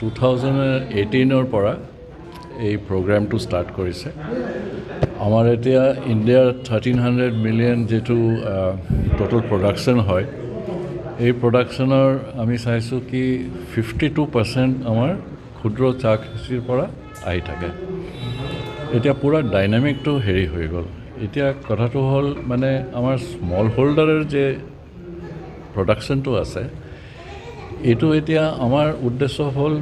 2018 পৰা এই প্ৰগ্ৰামটো ষ্টাৰ্ট কৰিছে আমাৰ এতিয়া ইণ্ডিয়াৰ 1300 মিলিয়ন যেটো টোটাল প্ৰডাকশ্যন হয় এই প্ৰডাকশ্যনৰ আমি চাইছোঁ কি 52% আমাৰ ক্ষুদ্ৰ চাহ কৃষিৰ পৰা আহি থাকে এতিয়া পুৰা ডাইনামিকটো হেৰি হৈ গ'ল এতিয়া কথাটো হ'ল মানে আমাৰ স্মল হোল্ডাৰৰ যে প্ৰডাকশ্যনটো আছে এইটো এতিয়া আমাৰ উদ্দেশ্য হ'ল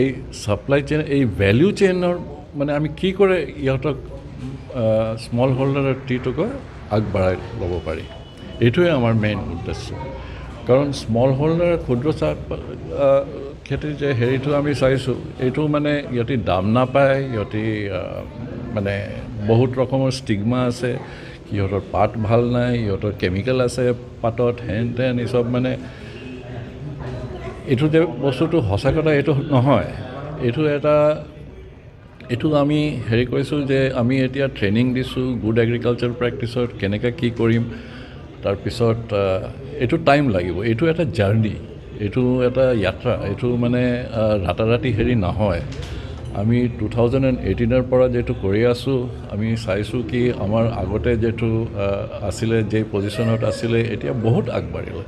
এই সাপ্লাই চেইন এই ভ্যালু চেইনৰ মানে আমি কি কৰে ইহঁতক স্মল হোল্ডাৰৰ টিটোকে আগবঢ়াই ল'ব পাৰি এইটোৱে আমাৰ মেইন উদ্দেশ্য কাৰণ স্মল হোল্ডাৰ ক্ষুদ্ৰ চাহ খেতিৰ যে হেৰিটো আমি চাইছোঁ এইটো মানে ইহঁতি দাম নাপায় ইহঁতি মানে বহুত ৰকমৰ ষ্টিগমা আছে ইহঁতৰ পাত ভাল নাই ইহঁতৰ কেমিকেল আছে পাতত হেন তেন এই চব মানে এইটো যে বস্তুটো সঁচা কথা এইটো নহয় এইটো আমি হেৰি কৰিছোঁ যে আমি এতিয়া ট্ৰেইনিং দিছোঁ গুড এগ্ৰিকালচাৰ প্ৰেক্টিছত কেনেকৈ কি কৰিম তাৰপিছত এইটো টাইম লাগিব এইটো এটা জাৰ্ণি এইটো এটা যাত্ৰা এইটো মানে ৰাতাৰাতি হেৰি নহয় আমি 2018 পৰা যেটো কৰি আছোঁ আমি চাইছোঁ কি আমাৰ আগতে যেটো আছিলে যে পজিশ্যনত আছিলে এতিয়া বহুত আগবাঢ়িলে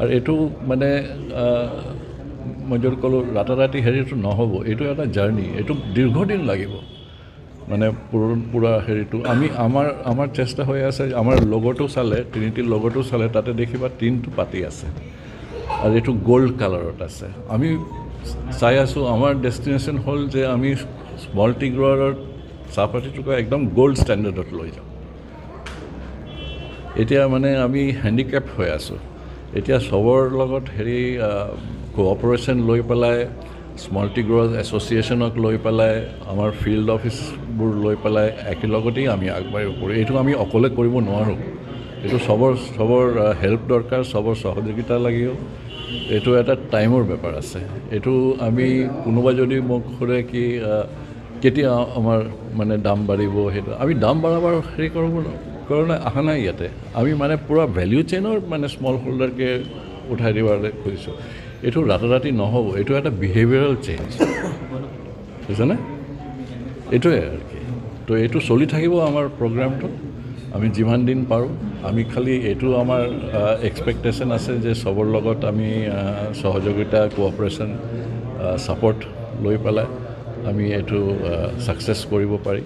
আৰু এইটো মানে মই যদি ক'লোঁ ৰাতাৰাতি হেৰিটো নহ'ব এইটো এটা জাৰ্ণি এইটো দীৰ্ঘদিন লাগিব মানে পুৰা হেৰিটো আমি আমাৰ চেষ্টা হৈ আছে আমাৰ লগটো চালে ট্ৰিনিটিৰ লগটো চালে তাতে দেখিবা 3টো পাতি আছে আৰু এইটো গোল্ড কালাৰত আছে আমি চাই আছোঁ আমাৰ ডেষ্টিনেশ্যন হ'ল যে আমি মাল্টি গ্ৰোৱাৰৰ চাহপাতিটোক একদম গোল্ড ষ্টেণ্ডাৰ্ডত লৈ যাওঁ এতিয়া মানে আমি হেণ্ডিকেপ হৈ আছোঁ এতিয়া চবৰ লগত হেৰি কোঅপাৰেশ্যন লৈ পেলাই মাল্টি গ্ৰোৱাৰ এছ'চিয়েশ্যনক লৈ পেলাই আমাৰ ফিল্ড অফিচবোৰ লৈ পেলাই একেলগতেই আমি আগবাঢ়িব পাৰোঁ এইটো আমি অকলে কৰিব নোৱাৰোঁ এইটো চবৰ হেল্প দৰকাৰ চবৰ সহযোগিতা লাগিব এইটো এটা টাইমৰ বেপাৰ আছে এইটো আমি কোনোবা যদি মোক সোধে কি কেতিয়া আমাৰ মানে দাম বাঢ়িব সেইটো আমি দাম বাঢ়াবৰ হেৰি কাৰণে অহা নাই ইয়াতে আমি মানে পুৰা ভেলিউ চেইনৰ মানে স্মল হোল্ডাৰকে উঠাই দিবলৈ খুজিছোঁ এইটো ৰাতাৰাতি নহ'ব এইটো এটা বিহেভিয়াৰেল চেঞ্জ বুজিছেনে এইটোৱে আৰু কি তো এইটো চলি থাকিব আমাৰ প্ৰগ্ৰামটো আমি যিমান দিন পাৰোঁ আমি খালি এইটো আমাৰ এক্সপেক্টেশ্যন আছে যে চবৰ লগত আমি সহযোগিতা কোঅপাৰেশ্যন ছাপৰ্ট লৈ পেলাই আমি এইটো ছাকচেছ কৰিব পাৰি